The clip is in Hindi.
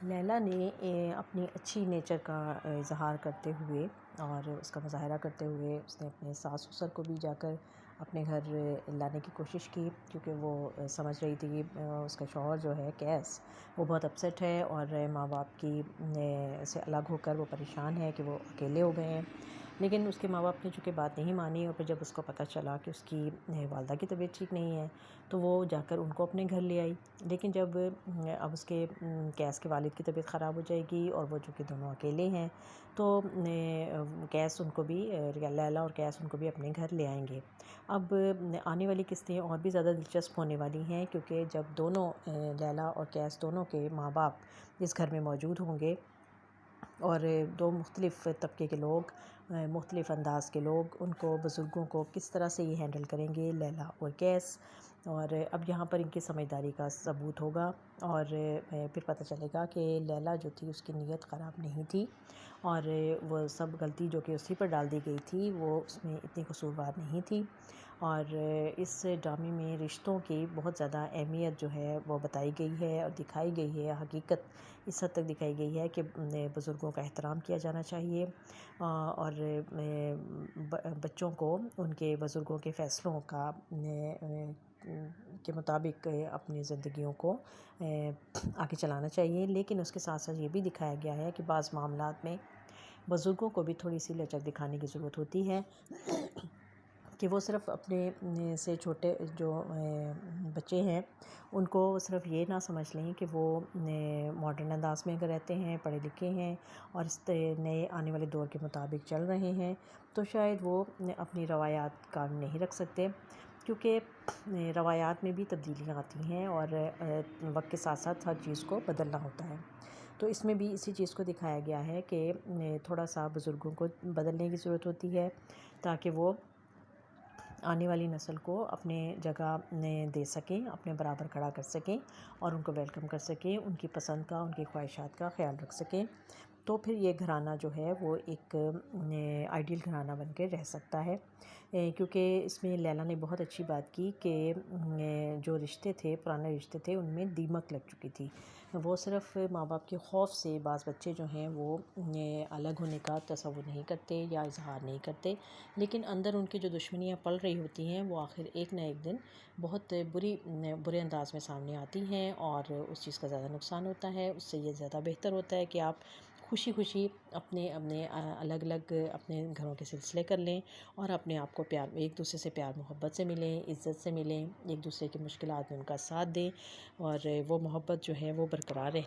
लैला ने अपनी अच्छी नेचर का इज़हार करते हुए और उसका मुज़ाहरा करते हुए उसने अपने सास ससुर को भी जाकर अपने घर लाने की कोशिश की, क्योंकि वो समझ रही थी कि उसका शौहर जो है कैस वो बहुत अपसेट है और माँ बाप की से अलग होकर वो परेशान है कि वो अकेले हो गए हैं। लेकिन उसके माँ बाप ने चूँकि बात नहीं मानी और फिर जब उसको पता चला कि उसकी वालदा की तबीयत ठीक नहीं है तो वो जाकर उनको अपने घर ले आई। लेकिन जब अब उसके कैस के वालिद की तबीयत ख़राब हो जाएगी और वो चूँकि दोनों अकेले हैं तो कैस उनको भी लैला और कैस उनको भी अपने घर ले आएंगे। अब आने वाली किस्तें और भी ज़्यादा दिलचस्प होने वाली हैं, क्योंकि जब दोनों लैला और कैस दोनों के माँ बाप इस घर में मौजूद होंगे और दो मुख्तलिफ़ तबके के लोग, मुख्तलिफ़ अंदाज़ के लोग उनको बुज़ुर्गों को किस तरह से ये हैंडल करेंगे, लैला और कैस। और अब यहाँ पर इनकी समझदारी का सबूत होगा और फिर पता चलेगा कि लैला जो थी उसकी नीयत ख़राब नहीं थी और वो सब गलती जो कि उसी पर डाल दी गई थी वो उसमें इतनी कसूरवार नहीं थी। और इस ड्रामे में रिश्तों की बहुत ज़्यादा अहमियत जो है वो बताई गई है और दिखाई गई है। हकीकत इस हद तक दिखाई गई है कि बुज़ुर्गों का एहतराम किया जाना चाहिए और बच्चों को उनके बुज़ुर्गों के फ़ैसलों का के मुताबिक अपनी ज़िंदगियों को आगे चलाना चाहिए। लेकिन उसके साथ साथ ये भी दिखाया गया है कि बाज़ मामलात में बुज़ुर्गों को भी थोड़ी सी लचक दिखाने की ज़रूरत होती है कि वो सिर्फ़ अपने से छोटे जो बच्चे हैं उनको सिर्फ़ ये ना समझ लें कि वो मॉडर्न अंदाज़ में अगर रहते हैं, पढ़े लिखे हैं और इस नए आने वाले दौर के मुताबिक चल रहे हैं तो शायद वो अपनी रवायात कायम नहीं रख सकते, क्योंकि रवायात में भी तब्दीलियाँ आती हैं और वक्त के साथ साथ हर चीज़ को बदलना होता है। तो इसमें भी इसी चीज़ को दिखाया गया है कि थोड़ा सा बुज़ुर्गों को बदलने की ज़रूरत होती है ताकि वो आने वाली नस्ल को अपने जगह दे सकें, अपने बराबर खड़ा कर सकें और उनको वेलकम कर सकें, उनकी पसंद का, उनकी ख्वाहिशात का ख्याल रख सकें। तो फिर ये घराना जो है वो एक आइडियल घराना बन के रह सकता है। क्योंकि इसमें लैला ने बहुत अच्छी बात की कि जो रिश्ते थे, पुराने रिश्ते थे, उनमें दीमक लग चुकी थी। वो सिर्फ़ माँ बाप के खौफ से बाज़ बच्चे जो हैं वो अलग होने का तसव्वुर नहीं करते या इज़हार नहीं करते, लेकिन अंदर उनकी जो दुश्मनियाँ पल रही होती हैं वो आखिर एक ना एक दिन बहुत बुरे अंदाज में सामने आती हैं और उस चीज़ का ज़्यादा नुकसान होता है। उससे ये ज़्यादा बेहतर होता है कि आप खुशी खुशी अपने अपने अलग अलग अपने घरों के सिलसिले कर लें और अपने आप को प्यार, एक दूसरे से प्यार मोहब्बत से मिलें, इज़्ज़त से मिलें, एक दूसरे की मुश्किलात में उनका साथ दें और वो मोहब्बत जो है वो बरकरार रहे।